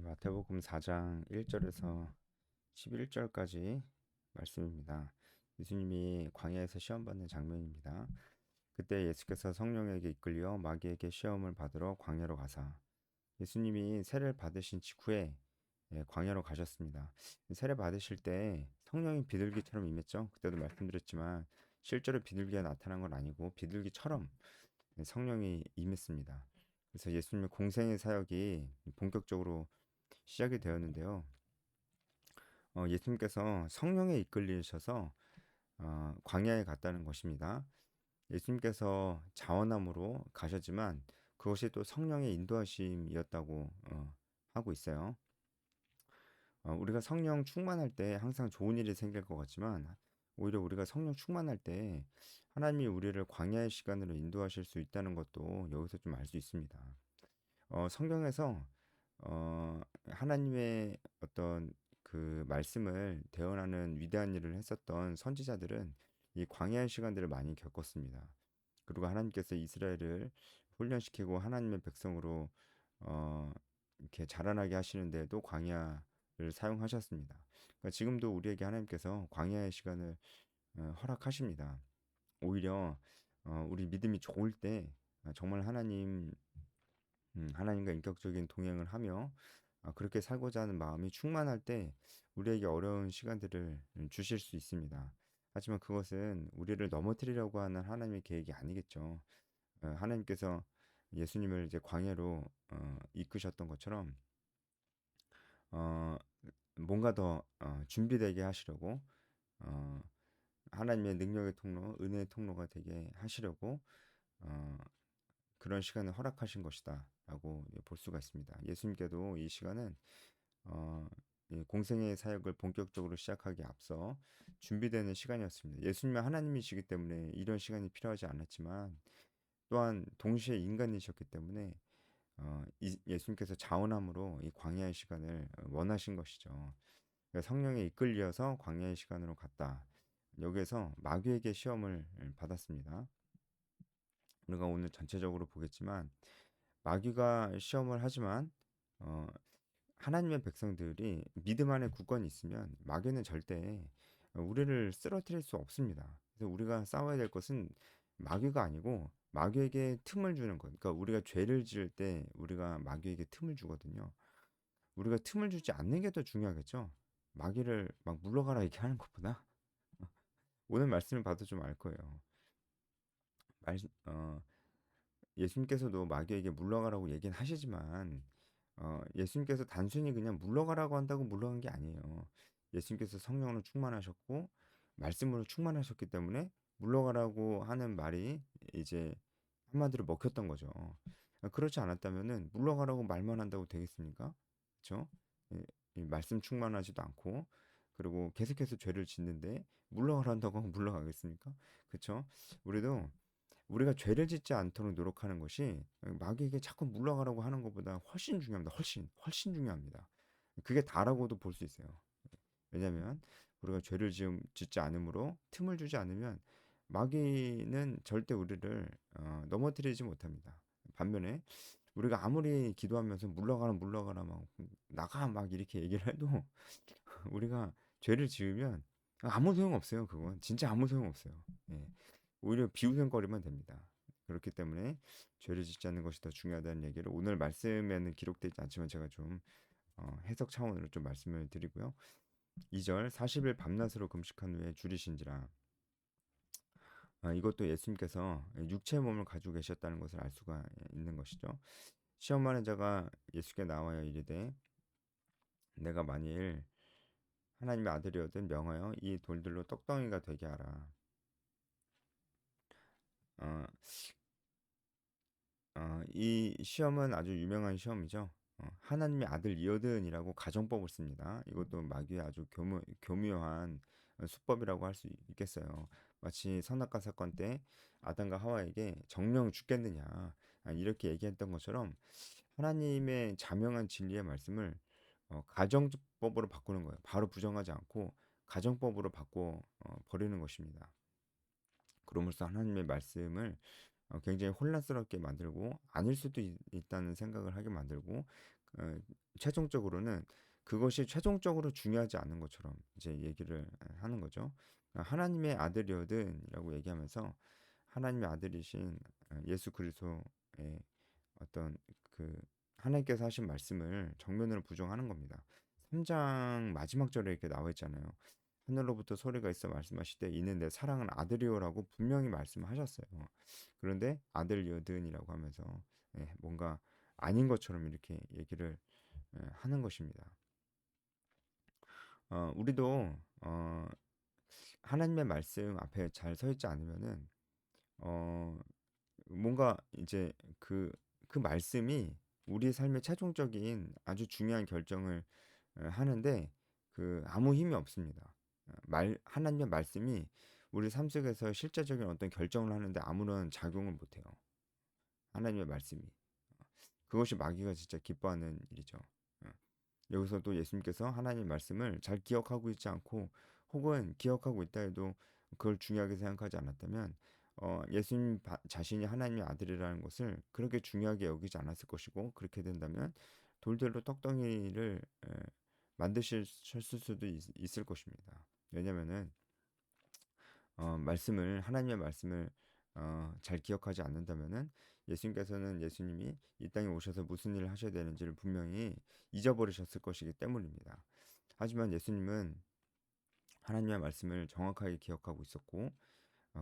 마태복음 4장 1절에서 11절까지 말씀입니다. 예수님이 광야에서 시험 받는 장면입니다. 그때 예수께서 성령에게 이끌려 마귀에게 시험을 받으러 광야로 가사 예수님이 세례를 받으신 직후에 광야로 가셨습니다. 세례 받으실 때 성령이 비둘기처럼 임했죠. 그때도 말씀드렸지만 실제로 비둘기가 나타난 건 아니고 비둘기처럼 성령이 임했습니다. 그래서 예수님의 공생의 사역이 본격적으로 시작이 되었는데요. 예수님께서 성령에 이끌리셔서 광야에 갔다는 것입니다. 예수님께서 자원함으로 가셨지만 그것이 또 성령의 인도하심이었다고 하고 있어요. 우리가 성령 충만할 때 항상 좋은 일이 생길 것 같지만 오히려 우리가 성령 충만할 때 하나님이 우리를 광야의 시간으로 인도하실 수 있다는 것도 여기서 좀 알 수 있습니다. 성경에서 하나님의 어떤 그 말씀을 대언하는 위대한 일을 했었던 선지자들은 이 광야의 시간들을 많이 겪었습니다. 그리고 하나님께서 이스라엘을 훈련시키고 하나님의 백성으로 어, 이렇게 자라나게 하시는데도 광야를 사용하셨습니다. 그러니까 지금도 우리에게 하나님께서 광야의 시간을 허락하십니다. 오히려 우리 믿음이 좋을 때 정말 하나님과 인격적인 동행을 하며 그렇게 살고자 하는 마음이 충만할 때 우리에게 어려운 시간들을 주실 수 있습니다. 하지만 그것은 우리를 넘어뜨리려고 하는 하나님의 계획이 아니겠죠. 하나님께서 예수님을 이제 광야로 이끄셨던 것처럼 어, 뭔가 더 준비되게 하시려고 어, 하나님의 능력의 통로, 은혜의 통로가 되게 하시려고 어, 그런 시간을 허락하신 것이다라고 볼 수가 있습니다. 예수님께도 이 시간은 어, 이 공생의 사역을 본격적으로 시작하기 앞서 준비되는 시간이었습니다. 예수님은 하나님이시기 때문에 이런 시간이 필요하지 않았지만 또한 동시에 인간이셨기 때문에 예수님께서 자원함으로 이 광야의 시간을 원하신 것이죠. 그러니까 성령에 이끌려서 광야의 시간으로 갔다. 여기에서 마귀에게 시험을 받았습니다. 우리가 오늘 전체적으로 보겠지만 마귀가 시험을 하지만 어, 하나님의 백성들이 믿음 안에 굳건히 있으면 마귀는 절대 우리를 쓰러뜨릴 수 없습니다. 그래서 우리가 싸워야 될 것은 마귀가 아니고 마귀에게 틈을 주는 것. 그러니까 우리가 죄를 지을 때 우리가 마귀에게 틈을 주거든요. 우리가 틈을 주지 않는 게 더 중요하겠죠. 마귀를 막 물러가라 이렇게 하는 것보다 오늘 말씀을 봐도 좀 알 거예요. 말, 어, 예수님께서도 마귀에게 물러가라고 얘기는 하시지만 예수님께서 단순히 그냥 물러가라고 한다고 물러간 게 아니에요. 예수님께서 성령으로 충만하셨고 말씀으로 충만하셨기 때문에 물러가라고 하는 말이 이제 한마디로 먹혔던 거죠. 그렇지 않았다면은 물러가라고 말만 한다고 되겠습니까? 그렇죠? 이 말씀 충만하지도 않고 그리고 계속해서 죄를 짓는데 물러가라 한다고 하면 물러가겠습니까? 그렇죠? 우리도 우리가 죄를 짓지 않도록 노력하는 것이 마귀에게 자꾸 물러가라고 하는 것보다 훨씬 중요합니다. 훨씬 중요합니다. 그게 다라고도 볼 수 있어요. 왜냐하면 우리가 짓지 않으므로 틈을 주지 않으면 마귀는 절대 우리를 넘어뜨리지 못합니다. 반면에 우리가 아무리 기도하면서 물러가라 막 나가 막 이렇게 얘기를 해도 우리가 죄를 지으면 아무 소용 없어요. 그건 진짜 아무 소용 없어요. 예. 오히려 비웃음거리만 됩니다. 그렇기 때문에 죄를 짓지 않는 것이 더 중요하다는 얘기를 오늘 말씀에는 기록되지 않지만 제가 좀 해석 차원으로 좀 말씀을 드리고요. 2절 40일 밤낮으로 금식한 후에 줄이신지라 이것도 예수님께서 육체의 몸을 가지고 계셨다는 것을 알 수가 있는 것이죠. 시험 많은 자가 예수께 나와야 이르되 내가 만일 하나님의 아들이거든 명하여 이 돌들로 떡덩이가 되게 하라. 어, 이 시험은 아주 유명한 시험이죠. 하나님의 아들이거든이라고 가정법을 씁니다. 이것도 마귀의 아주 교묘한 수법이라고 할 수 있겠어요. 마치 선악과 사건 때 아담과 하와에게 정령 죽겠느냐 이렇게 얘기했던 것처럼 하나님의 자명한 진리의 말씀을 가정법으로 바꾸는 거예요. 바로 부정하지 않고 가정법으로 바꿔 버리는 것입니다. 그러면서 하나님의 말씀을 굉장히 혼란스럽게 만들고 아닐 수도 있다는 생각을 하게 만들고 어, 최종적으로는 그것이 최종적으로 중요하지 않은 것처럼 이제 얘기를 하는 거죠. 하나님의 아들이거든이라고 얘기하면서 하나님의 아들이신 예수 그리스도의 어떤 그 하나님께서 하신 말씀을 정면으로 부정하는 겁니다. 3장 마지막 절에 이렇게 나와 있잖아요. 하늘로부터 소리가 있어 말씀하시되 이는 내 사랑하는 아들이요라고 분명히 말씀하셨어요. 그런데 아들이거든이라고 하면서 뭔가 아닌 것처럼 이렇게 얘기를 하는 것입니다. 우리도 하나님의 말씀 앞에 잘 서 있지 않으면은 어, 뭔가 이제 그 말씀이 우리 삶의 최종적인 아주 중요한 결정을 하는데 아무 힘이 없습니다. 하나님의 말씀이 우리 삶 속에서 실제적인 어떤 결정을 하는데 아무런 작용을 못해요. 하나님의 말씀이. 그것이 마귀가 진짜 기뻐하는 일이죠. 어. 여기서도 예수님께서 하나님 말씀을 잘 기억하고 있지 않고 혹은 기억하고 있다 해도 그걸 중요하게 생각하지 않았다면 예수님 자신이 하나님의 아들이라는 것을 그렇게 중요하게 여기지 않았을 것이고 그렇게 된다면 돌들로 떡덩이를 만드실 수도 있을 것입니다. 왜냐면은 말씀을 하나님의 말씀을 잘 기억하지 않는다면은 예수님께서는 예수님이 이 땅에 오셔서 무슨 일을 하셔야 되는지를 분명히 잊어버리셨을 것이기 때문입니다. 하지만 예수님은 하나님의 말씀을 정확하게 기억하고 있었고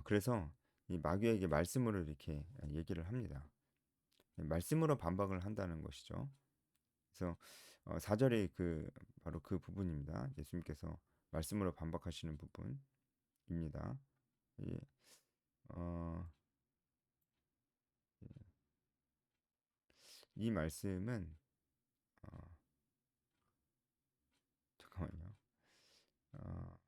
그래서 이 마귀에게 말씀으로 이렇게 얘기를 합니다. 말씀으로 반박을 한다는 것이죠. 그래서 4절에 바로 그 부분입니다. 예수님께서 말씀으로 반박하시는 부분입니다. 예, 어, 이 말씀은 어, 잠깐만요. 어,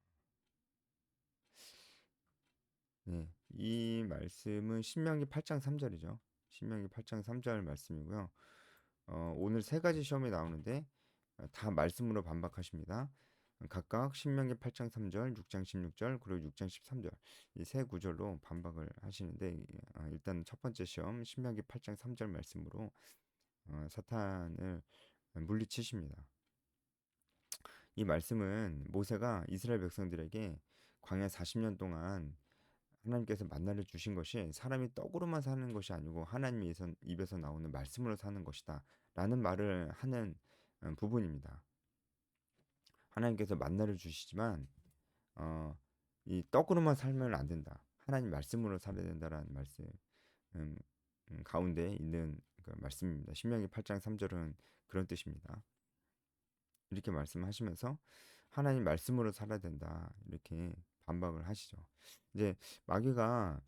네, 이 말씀은 신명기 8장 3절이죠. 신명기 8장 3절 말씀이고요. 오늘 세 가지 시험이 나오는데 다 말씀으로 반박하십니다. 각각 신명기 8장 3절, 6장 16절, 그리고 6장 13절 이 세 구절로 반박을 하시는데 일단 첫 번째 시험 신명기 8장 3절 말씀으로 사탄을 물리치십니다. 이 말씀은 모세가 이스라엘 백성들에게 광야 40년 동안 하나님께서 만나를 주신 것이 사람이 떡으로만 사는 것이 아니고 하나님의 입에서 나오는 말씀으로 사는 것이다 라는 말을 하는 부분입니다. 하나님께서 만나를 주시지만 어, 이 떡으로만 살면 안 된다. 하나님 말씀으로 살아야 된다라는 말씀 가운데 있는 그 말씀입니다. 신명기 8장 3절은 그런 뜻입니다. 이렇게 말씀하시면서 하나님 말씀으로 살아야 된다. 이렇게 반박을 하시죠. 이제 마귀가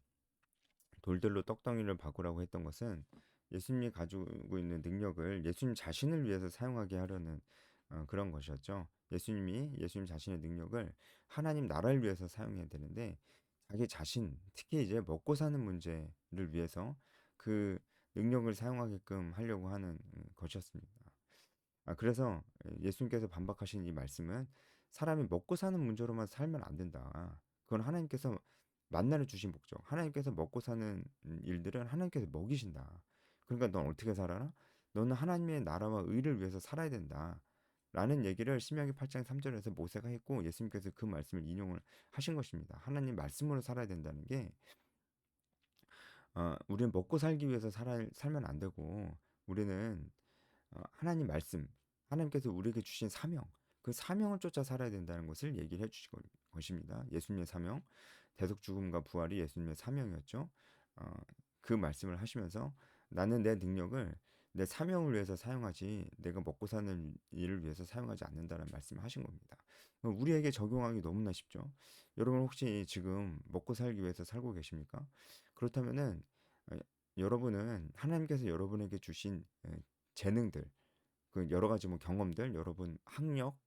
돌들로 떡덩이를 바꾸라고 했던 것은 예수님이 가지고 있는 능력을 예수님 자신을 위해서 사용하게 하려는 그런 것이었죠. 예수님 자신의 능력을 하나님 나라를 위해서 사용해야 되는데 자기 자신, 특히 이제 먹고 사는 문제를 위해서 그 능력을 사용하게끔 하려고 하는 것이었습니다. 그래서 예수님께서 반박하신 이 말씀은 사람이 먹고 사는 문제로만 살면 안 된다. 그건 하나님께서 만나를 주신 목적. 하나님께서 먹고 사는 일들은 하나님께서 먹이신다. 그러니까 넌 어떻게 살아라? 너는 하나님의 나라와 의를 위해서 살아야 된다. 라는 얘기를 신명기 8장 3절에서 모세가 했고 예수님께서 그 말씀을 인용을 하신 것입니다. 하나님 말씀으로 살아야 된다는 게 우리는 먹고 살기 위해서 살면 안 되고 우리는 하나님 말씀, 하나님께서 우리에게 주신 사명, 그 사명을 쫓아 살아야 된다는 것을 얘기를 해주신 것입니다. 예수님의 사명, 대속 죽음과 부활이 예수님의 사명이었죠. 어, 그 말씀을 하시면서 나는 내 능력을 내 사명을 위해서 사용하지 내가 먹고 사는 일을 위해서 사용하지 않는다는 말씀을 하신 겁니다. 우리에게 적용하기 너무나 쉽죠. 여러분 혹시 지금 먹고 살기 위해서 살고 계십니까? 그렇다면은 어, 여러분은 하나님께서 여러분에게 주신 재능들, 그 여러 가지 뭐 경험들, 여러분 학력,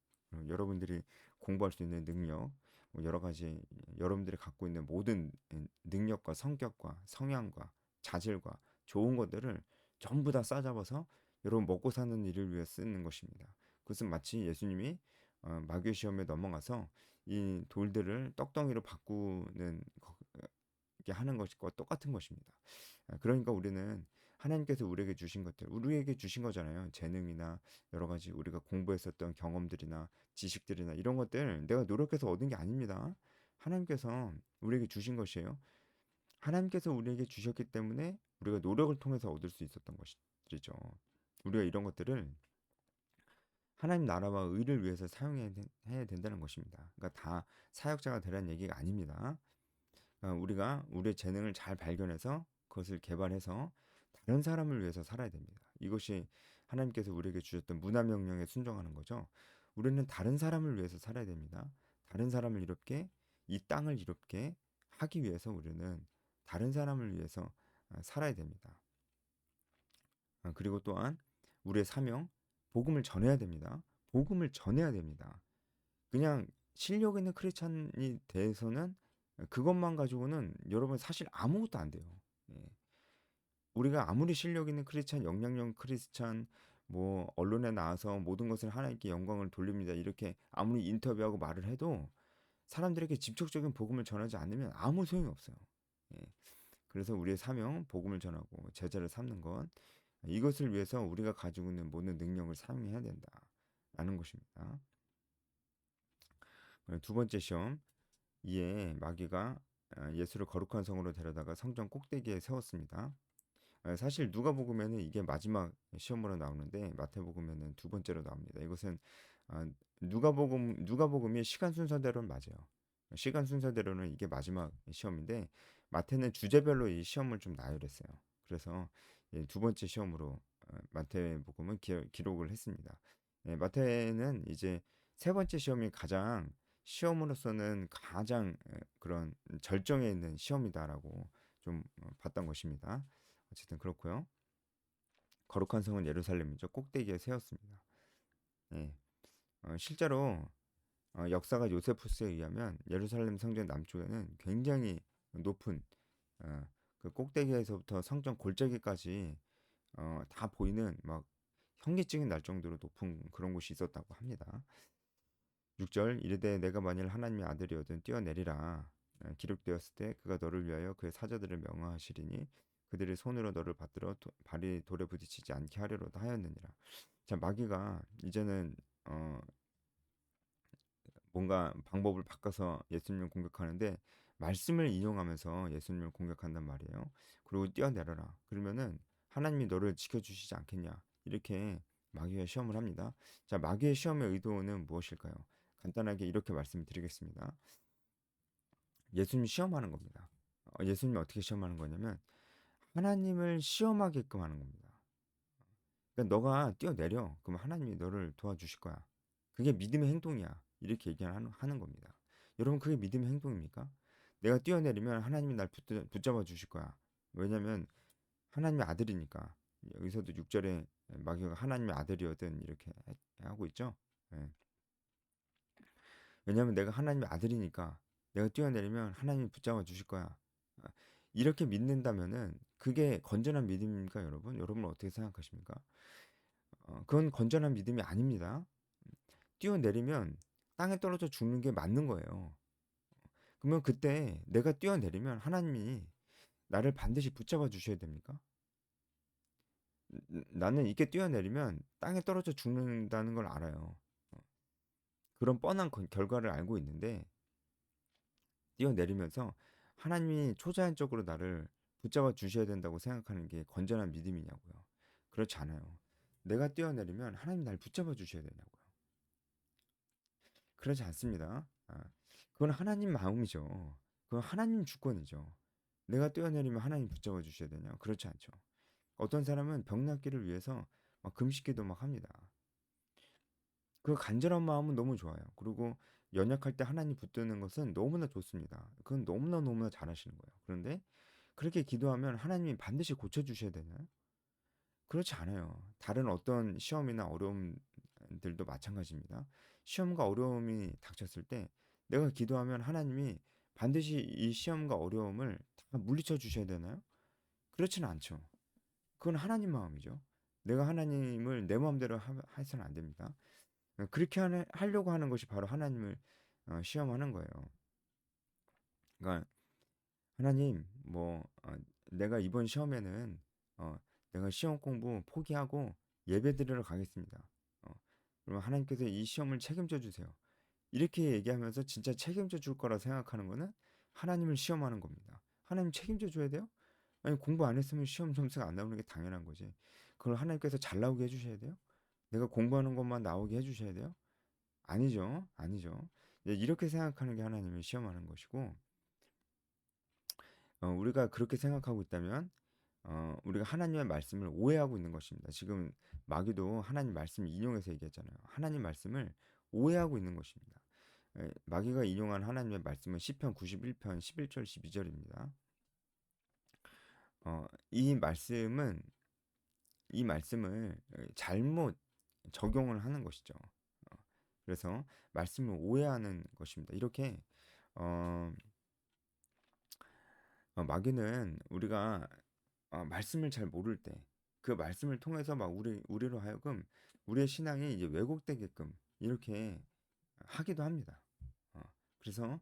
여러분들이 공부할 수 있는 능력, 뭐 여러 가지 여러분들이 갖고 있는 모든 능력과 성격과 성향과 자질과 좋은 것들을 전부 다 싸잡아서 여러분 먹고 사는 일을 위해 쓰는 것입니다. 그것은 마치 예수님이 마귀 시험에 넘어가서 이 돌들을 떡덩이로 바꾸는 게 하는 것과 똑같은 것입니다. 그러니까 우리는 하나님께서 우리에게 주신 것들, 우리에게 주신 거잖아요. 재능이나 여러 가지 우리가 공부했었던 경험들이나 지식들이나 이런 것들 내가 노력해서 얻은 게 아닙니다. 하나님께서 우리에게 주신 것이에요. 하나님께서 우리에게 주셨기 때문에 우리가 노력을 통해서 얻을 수 있었던 것이죠. 우리가 이런 것들을 하나님 나라와 의를 위해서 사용해야 된다는 것입니다. 그러니까 다 사역자가 되라는 얘기가 아닙니다. 우리가 우리의 재능을 잘 발견해서 그것을 개발해서 다른 사람을 위해서 살아야 됩니다. 이것이 하나님께서 우리에게 주셨던 문화 명령에 순종하는 거죠. 우리는 다른 사람을 위해서 살아야 됩니다. 다른 사람을 이롭게, 이 땅을 이롭게 하기 위해서 우리는 다른 사람을 위해서 살아야 됩니다. 그리고 또한 우리의 사명, 복음을 전해야 됩니다. 복음을 전해야 됩니다. 그냥 실력 있는 크리스찬이 돼서는 그것만 가지고는 여러분 사실 아무것도 안 돼요. 예. 우리가 아무리 실력 있는 크리스찬, 영향력 크리스찬, 뭐 언론에 나와서 모든 것을 하나님께 영광을 돌립니다. 이렇게 아무리 인터뷰하고 말을 해도 사람들에게 직접적인 복음을 전하지 않으면 아무 소용이 없어요. 예. 그래서 우리의 사명, 복음을 전하고 제자를 삼는 것, 이것을 위해서 우리가 가지고 있는 모든 능력을 사용해야 된다라는 것입니다. 두 번째 시험, 이에 마귀가 예수를 거룩한 성으로 데려다가 성전 꼭대기에 세웠습니다. 사실 누가복음에는 이게 마지막 시험으로 나오는데 마태복음에는 두 번째로 나옵니다. 이것은 누가복음이 시간 순서대로는 맞아요. 시간 순서대로는 이게 마지막 시험인데 마태는 주제별로 이 시험을 좀 나열했어요. 그래서 두 번째 시험으로 마태복음은 기록을 했습니다. 마태는 이제 세 번째 시험이 가장 시험으로서는 가장 그런 절정에 있는 시험이다라고 좀 봤던 것입니다. 어쨌든 그렇고요. 거룩한 성은 예루살렘이죠. 꼭대기에 세웠습니다. 예. 실제로 역사가 요세푸스에 의하면 예루살렘 성전 남쪽에는 굉장히 높은 그 꼭대기에서부터 성전 골짜기까지 다 보이는 막 현기증이 날 정도로 높은 그런 곳이 있었다고 합니다. 6절 이르되 내가 만일 하나님의 아들이거든 뛰어내리라. 기록되었을 때 그가 너를 위하여 그의 사자들을 명하시리니 그들이 손으로 너를 받들어 발이 돌에 부딪히지 않게 하려로다 하였느니라. 자, 마귀가 이제는 뭔가 방법을 바꿔서 예수님을 공격하는데 말씀을 인용하면서 예수님을 공격한단 말이에요. 그리고 뛰어내려라. 그러면은 하나님이 너를 지켜주시지 않겠냐. 이렇게 마귀가 시험을 합니다. 자, 마귀의 시험의 의도는 무엇일까요? 간단하게 이렇게 말씀드리겠습니다. 예수님 시험하는 겁니다. 예수님이 어떻게 시험하는 거냐면 하나님을 시험하게끔 하는 겁니다. 그러니까 너가 뛰어내려. 그럼 하나님이 너를 도와주실 거야. 그게 믿음의 행동이야. 이렇게 얘기하는 겁니다. 여러분 그게 믿음의 행동입니까? 내가 뛰어내리면 하나님이 날 붙잡아 주실 거야. 왜냐면 하나님의 아들이니까. 여기서도 6절에 마귀가 하나님의 아들이거든 이렇게 하고 있죠. 예. 왜냐면 내가 하나님의 아들이니까 내가 뛰어내리면 하나님이 붙잡아 주실 거야. 이렇게 믿는다면은 그게 건전한 믿음입니까, 여러분? 여러분은 어떻게 생각하십니까? 그건 건전한 믿음이 아닙니다. 뛰어내리면 땅에 떨어져 죽는 게 맞는 거예요. 그러면 그때 내가 뛰어내리면 하나님이 나를 반드시 붙잡아 주셔야 됩니까? 나는 이렇게 뛰어내리면 땅에 떨어져 죽는다는 걸 알아요. 그런 뻔한 결과를 알고 있는데 뛰어내리면서 하나님이 초자연적으로 나를 붙잡아 주셔야 된다고 생각하는 게 건전한 믿음이냐고요. 그렇지 않아요. 내가 뛰어내리면 하나님이 날 붙잡아 주셔야 되냐고요. 그렇지 않습니다. 그건 하나님 마음이죠. 그건 하나님 주권이죠. 내가 뛰어내리면 하나님 붙잡아 주셔야 되냐? 그렇지 않죠. 어떤 사람은 병 낫기를 위해서 막 금식기도 막 합니다. 그 간절한 마음은 너무 좋아요. 그리고 연약할 때 하나님 붙드는 것은 너무나 좋습니다. 그건 너무나 잘하시는 거예요. 그런데 그렇게 기도하면 하나님이 반드시 고쳐주셔야 되나요? 그렇지 않아요. 다른 어떤 시험이나 어려움들도 마찬가지입니다. 시험과 어려움이 닥쳤을 때 내가 기도하면 하나님이 반드시 이 시험과 어려움을 다 물리쳐 주셔야 되나요? 그렇지는 않죠. 그건 하나님 마음이죠. 내가 하나님을 내 마음대로 해서는 안 됩니다. 그렇게 하려고 하는 것이 바로 하나님을 시험하는 거예요. 그러니까 하나님, 뭐 내가 이번 시험에는 내가 시험 공부 포기하고 예배 드리러 가겠습니다. 어, 그러면 하나님께서 이 시험을 책임져 주세요. 이렇게 얘기하면서 진짜 책임져 줄 거라 생각하는 거는 하나님을 시험하는 겁니다. 하나님 책임져 줘야 돼요? 아니 공부 안 했으면 시험 점수가 안 나오는 게 당연한 거지. 그걸 하나님께서 잘 나오게 해주셔야 돼요? 내가 공부하는 것만 나오게 해주셔야 돼요? 아니죠, 아니죠. 이렇게 생각하는 게 하나님을 시험하는 것이고, 우리가 그렇게 생각하고 있다면, 우리가 하나님의 말씀을 오해하고 있는 것입니다. 지금 마귀도 하나님 말씀을 인용해서 얘기했잖아요. 하나님 말씀을 오해하고 있는 것입니다. 마귀가 인용한 하나님의 말씀은 시편 91편 11절 12절입니다. 이 말씀은 이 말씀을 잘못 적용을 하는 것이죠. 어, 그래서 말씀을 오해하는 것입니다. 이렇게 어, 마귀는 우리가 말씀을 잘 모를 때 그 말씀을 통해서 막 우리로 하여금 우리의 신앙이 이제 왜곡되게끔 이렇게 하기도 합니다. 어, 그래서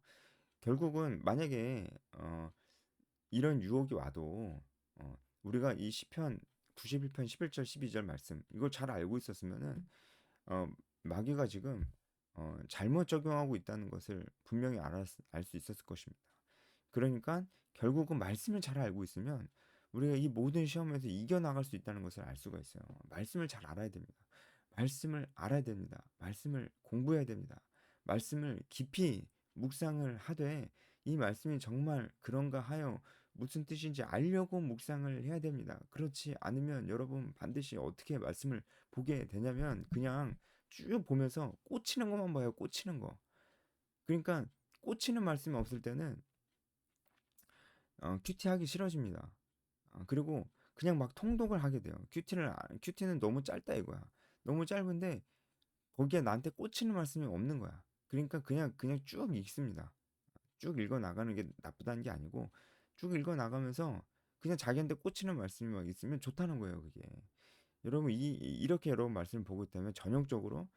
결국은 만약에 이런 유혹이 와도 우리가 이 시편 91편 11절 12절 말씀 이걸 잘 알고 있었으면은 어, 마귀가 지금 잘못 적용하고 있다는 것을 분명히 알 수 있었을 것입니다. 그러니까 결국은 말씀을 잘 알고 있으면 우리가 이 모든 시험에서 이겨나갈 수 있다는 것을 알 수가 있어요. 말씀을 잘 알아야 됩니다. 말씀을 알아야 됩니다. 말씀을 공부해야 됩니다. 말씀을 깊이 묵상을 하되 이 말씀이 정말 그런가 하여 무슨 뜻인지 알려고 묵상을 해야 됩니다. 그렇지 않으면 여러분 반드시 어떻게 말씀을 보게 되냐면 그냥 쭉 보면서 꽂히는 것만 봐요. 꽂히는 거. 그러니까 꽂히는 말씀이 없을 때는 큐티하기 싫어집니다. 그리고 그냥 막 통독을 하게 돼요. 큐티는 너무 짧다 이거야. 너무 짧은데 거기에 나한테 꽂히는 말씀이 없는 거야. 그러니까 그냥 쭉 읽습니다. 쭉 읽어 나가는 게 나쁘다는 게 아니고 쭉 읽어 나가면서 그냥 자기한테 꽂히는 말씀이 막 있으면 좋다는 거예요, 그게. 여러분 이렇게 여러분 말씀을 보고 있다면 전형적으로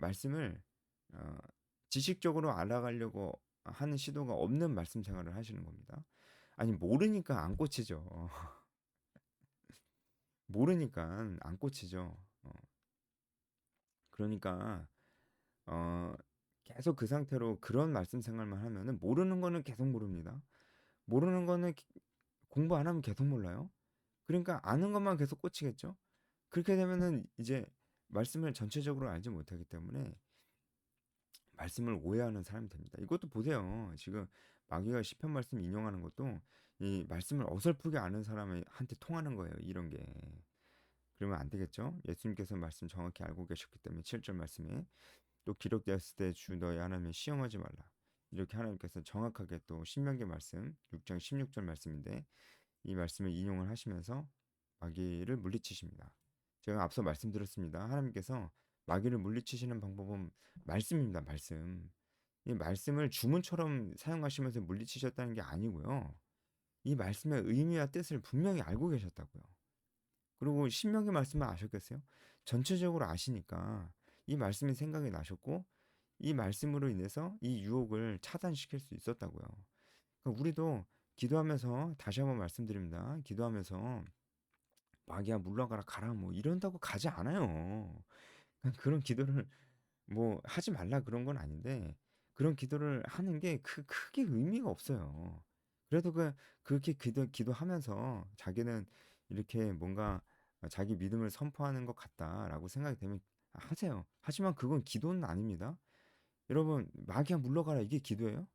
말씀을 어, 지식적으로 알아가려고 하는 시도가 없는 말씀 생활을 하시는 겁니다. 아니 모르니까 안 꽂히죠. 모르니까 안 꽂히죠. 그러니까 어, 계속 그 상태로 그런 말씀 생활만 하면은 모르는 거는 계속 모릅니다. 모르는 거는 공부 안 하면 계속 몰라요. 그러니까 아는 것만 계속 꽂히겠죠. 그렇게 되면은 이제 말씀을 전체적으로 알지 못하기 때문에 말씀을 오해하는 사람이 됩니다. 이것도 보세요. 지금 마귀가 시편 말씀 인용하는 것도 이 말씀을 어설프게 아는 사람한테 통하는 거예요. 이런 게. 그러면 안 되겠죠? 예수님께서 말씀 정확히 알고 계셨기 때문에 7절 말씀에 또 기록되었을 때 주 너희 하나님을 시험하지 말라. 이렇게 하나님께서 정확하게 또 신명기 말씀 6장 16절 말씀인데 이 말씀을 인용을 하시면서 마귀를 물리치십니다. 제가 앞서 말씀드렸습니다. 하나님께서 마귀를 물리치시는 방법은 말씀입니다. 말씀. 이 말씀을 주문처럼 사용하시면서 물리치셨다는 게 아니고요. 이 말씀의 의미와 뜻을 분명히 알고 계셨다고요. 그리고 신명기 말씀만 아셨겠어요? 전체적으로 아시니까 이 말씀이 생각이 나셨고 이 말씀으로 인해서 이 유혹을 차단시킬 수 있었다고요. 그러니까 우리도 기도하면서 다시 한번 말씀드립니다. 기도하면서 마귀야 물러가라 가라 뭐 이런다고 가지 않아요. 그런 기도를 뭐 하지 말라 그런 건 아닌데 그런 기도를 하는 게 크게 의미가 없어요. 그래도 그렇게 기도하면서 자기는 이렇게 뭔가 자기 믿음을 선포하는 것 같다라고 생각이 되면 하세요. 하지만 그건 기도는 아닙니다. 여러분 마귀야 물러가라 이게 기도예요?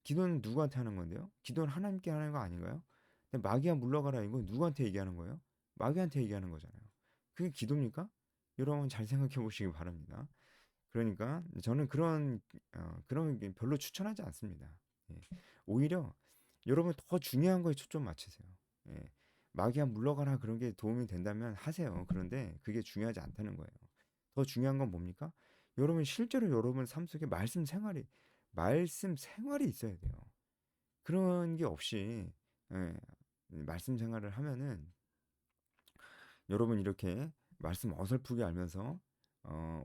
기도는 누구한테 하는 건데요? 기도는 하나님께 하는 거 아닌가요? 근데 마귀야 물러가라 이건 누구한테 얘기하는 거예요? 마귀한테 얘기하는 거잖아요. 그게 기도입니까? 여러분 잘 생각해 보시기 바랍니다. 그러니까 저는 그런 게 별로 추천하지 않습니다. 예. 오히려 여러분 더 중요한 거에 초점 맞추세요. 예. 마귀야 물러가라 그런 게 도움이 된다면 하세요. 그런데 그게 중요하지 않다는 거예요. 더 중요한 건 뭡니까? 여러분 실제로 여러분 삶 속에 말씀 생활이 있어야 돼요. 그런 게 없이 예, 말씀 생활을 하면은 여러분 이렇게 말씀 어설프게 알면서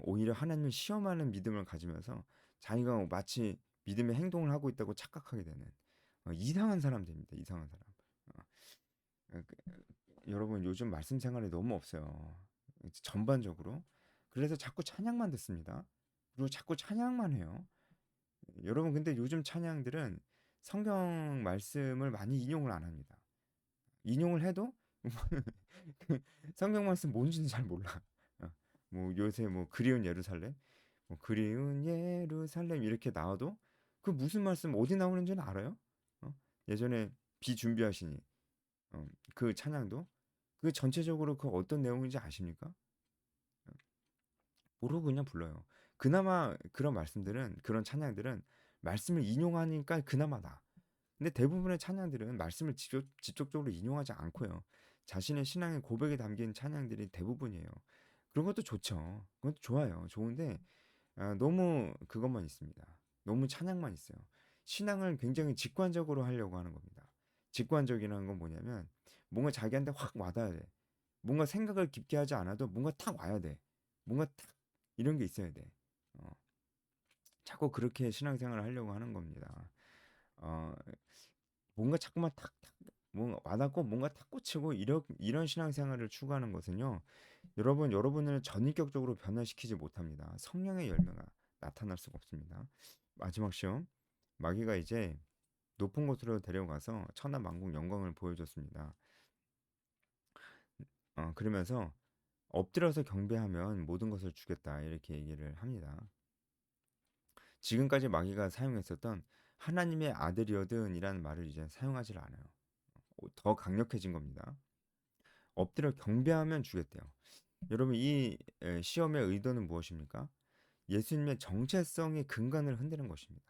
오히려 하나님을 시험하는 믿음을 가지면서 자기가 마치 믿음의 행동을 하고 있다고 착각하게 되는 이상한 사람 됩니다. 이상한 사람. 어, 그- 여러분 요즘 말씀 생활이 너무 없어요. 전반적으로. 그래서 자꾸 찬양만 듣습니다. 그리고 자꾸 찬양만 해요. 여러분 근데 요즘 찬양들은 성경 말씀을 많이 인용을 안 합니다. 인용을 해도 성경 말씀 뭔지는 잘 몰라. 어, 뭐 요새 뭐 그리운 예루살렘, 뭐 그리운 예루살렘 이렇게 나와도 그 무슨 말씀 어디 나오는지는 알아요? 어? 예전에 비준비하시니 그 찬양도 그 전체적으로 그 어떤 내용인지 아십니까? 모르고 그냥 불러요. 그나마 그런 말씀들은 그런 찬양들은 말씀을 인용하니까 그나마 나. 근데 대부분의 찬양들은 말씀을 직접적으로 인용하지 않고요. 자신의 신앙의 고백에 담긴 찬양들이 대부분이에요. 그런 것도 좋죠. 그것도 좋아요. 좋은데 너무 그것만 있습니다. 너무 찬양만 있어요. 신앙을 굉장히 직관적으로 하려고 하는 겁니다. 직관적이라는 건 뭐냐면 뭔가 자기한테 확 와닿아야 돼. 뭔가 생각을 깊게 하지 않아도 뭔가 탁 와야 돼. 뭔가 탁 이런 게 있어야 돼. 어, 자꾸 그렇게 신앙생활을 하려고 하는 겁니다. 어, 뭔가 자꾸만 탁탁 뭔가 와닿고 뭔가 탁 꽂히고 이런 신앙생활을 추구하는 것은요. 여러분을 전인격적으로 변화시키지 못합니다. 성령의 열매가 나타날 수가 없습니다. 마지막 시험 마귀가 이제 높은 곳으로 데려가서 천하만국 영광을 보여줬습니다. 그러면서 엎드려서 경배하면 모든 것을 주겠다 이렇게 얘기를 합니다. 지금까지 마귀가 사용했었던 하나님의 아들이여든이라는 말을 이제 사용하지 않아요. 더 강력해진 겁니다. 엎드려 경배하면 주겠대요. 여러분 이 시험의 의도는 무엇입니까? 예수님의 정체성의 근간을 흔드는 것입니다.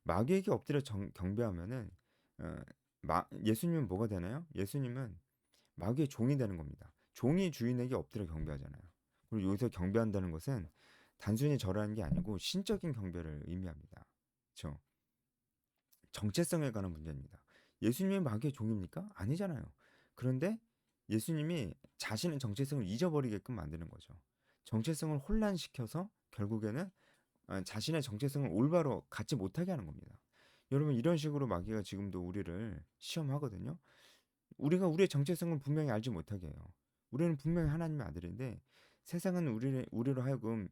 마귀에게 엎드려 경배하면은 어, 예수님은 뭐가 되나요? 예수님은 마귀의 종이 되는 겁니다. 종이 주인에게 엎드려 경배하잖아요. 그리고 여기서 경배한다는 것은 단순히 절하는 게 아니고 신적인 경배를 의미합니다. 그렇죠? 정체성에 관한 문제입니다. 예수님이 마귀의 종입니까? 아니잖아요. 그런데 예수님이 자신의 정체성을 잊어버리게끔 만드는 거죠. 정체성을 혼란시켜서 결국에는 자신의 정체성을 올바로 갖지 못하게 하는 겁니다. 여러분 이런 식으로 마귀가 지금도 우리를 시험하거든요. 우리가 우리의 정체성을 분명히 알지 못하게 해요. 우리는 분명히 하나님의 아들인데 세상은 우리로 하여금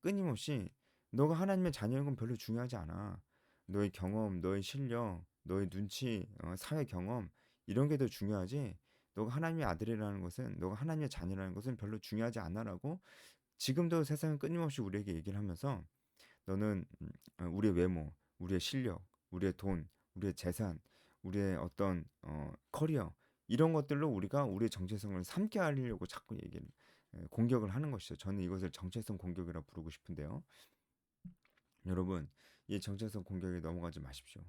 끊임없이 너가 하나님의 자녀인 건 별로 중요하지 않아. 너의 경험, 너의 실력, 너의 눈치, 사회 경험 이런 게 더 중요하지. 너가 하나님의 아들이라는 것은 너가 하나님의 자녀라는 것은 별로 중요하지 않아라고 지금도 세상은 끊임없이 우리에게 얘기를 하면서 너는 우리의 외모, 우리의 실력, 우리의 돈, 우리의 재산, 우리의 어떤 커리어 이런 것들로 우리가 우리의 정체성을 삼게 하려고 자꾸 얘기를 공격을 하는 것이죠. 저는 이것을 정체성 공격이라고 부르고 싶은데요. 여러분, 이 정체성 공격에 넘어가지 마십시오.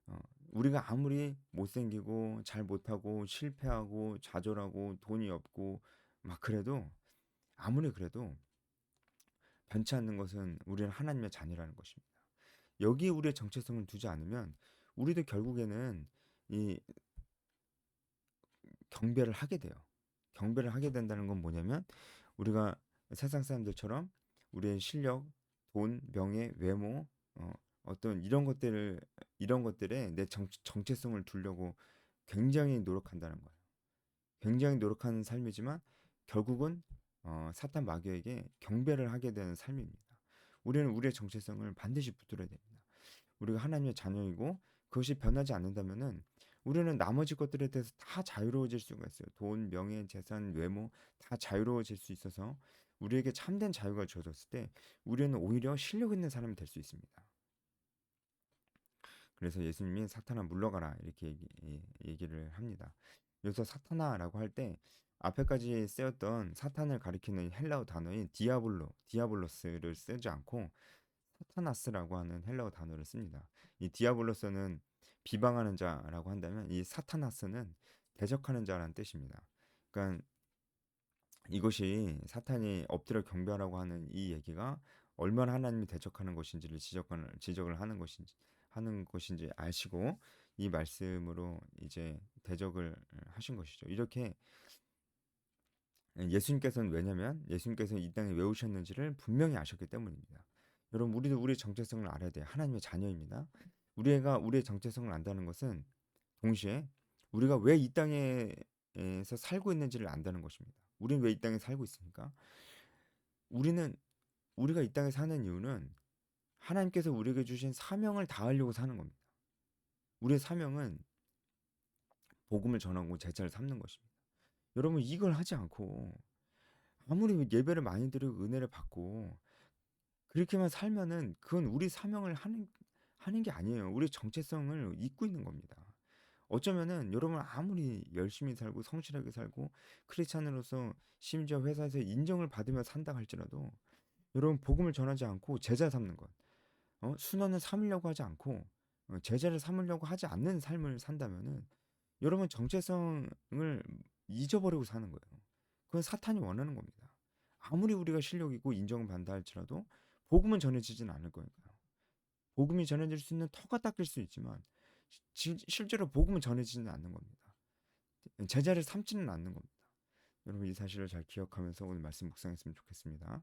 어, 우리가 아무리 못생기고 잘 못하고 실패하고 좌절하고 돈이 없고 막 그래도 아무리 그래도 변치 않는 것은 우리는 하나님의 자녀라는 것입니다. 여기 우리의 정체성을 두지 않으면 우리도 결국에는 이 경배를 하게 돼요. 경배를 하게 된다는 건 뭐냐면 우리가 세상 사람들처럼 우리의 실력, 돈, 명예, 외모, 어떤 이런 것들에 내 정체성을 두려고 굉장히 노력한다는 거예요. 굉장히 노력하는 삶이지만 결국은 사탄 마귀에게 경배를 하게 되는 삶입니다. 우리는 우리의 정체성을 반드시 붙들어야 됩니다. 우리가 하나님의 자녀이고 그것이 변하지 않는다면은 우리는 나머지 것들에 대해서 다 자유로워질 수가 있어요. 돈, 명예, 재산, 외모 다 자유로워질 수 있어서 우리에게 참된 자유가 주어졌을 때 우리는 오히려 실력 있는 사람이 될 수 있습니다. 그래서 예수님이 사탄아 물러가라 이렇게 얘기를 합니다. 여기서 사탄아라고 할 때 앞에까지 쓰였던 사탄을 가리키는 헬라어 단어인 디아블로스를 쓰지 않고 사타나스라고 하는 헬라어 단어를 씁니다. 이 디아블로스는 비방하는 자라고 한다면 이 사타나스는 대적하는 자라는 뜻입니다. 그러니까 이것이 사탄이 엎드려 경배하라고 하는 이 얘기가 얼마나 하나님이 대적하는 것인지를 지적을 하는 것인지 아시고 이 말씀으로 이제 대적을 하신 것이죠. 이렇게 예수님께서는 왜냐면 예수님께서는 이 땅에 왜 오셨는지를 분명히 아셨기 때문입니다. 여러분 우리도 우리의 정체성을 알아야 돼요. 하나님의 자녀입니다. 우리가 우리의 정체성을 안다는 것은 동시에 우리가 왜 이 땅에 땅에서 살고 있는지를 안다는 것입니다. 우리는 왜 이 땅에 살고 있습니까? 우리는 우리가 이 땅에 사는 이유는 하나님께서 우리에게 주신 사명을 다하려고 사는 겁니다. 우리의 사명은 복음을 전하고 제자를 삼는 것입니다. 여러분 이걸 하지 않고 아무리 예배를 많이 드리고 은혜를 받고 그렇게만 살면은 그건 우리 사명을 하는 게 아니에요. 우리 정체성을 잊고 있는 겁니다. 어쩌면은 여러분 아무리 열심히 살고 성실하게 살고 크리스찬으로서 심지어 회사에서 인정을 받으며 산다 할지라도 여러분 복음을 전하지 않고 제자 삼는 것, 순환을 삼으려고 하지 않고 제자를 삼으려고 하지 않는 삶을 산다면은 여러분 정체성을 잊어버리고 사는 거예요. 그건 사탄이 원하는 겁니다. 아무리 우리가 실력 있고 인정을 받는다 할지라도 복음은 전해지진 않을 거니까요. 복음이 전해질 수 있는 터가 닦일 수 있지만 실제로 복음은 전해지지는 않는 겁니다. 제자를 삼지는 않는 겁니다. 여러분 이 사실을 잘 기억하면서 오늘 말씀 묵상했으면 좋겠습니다.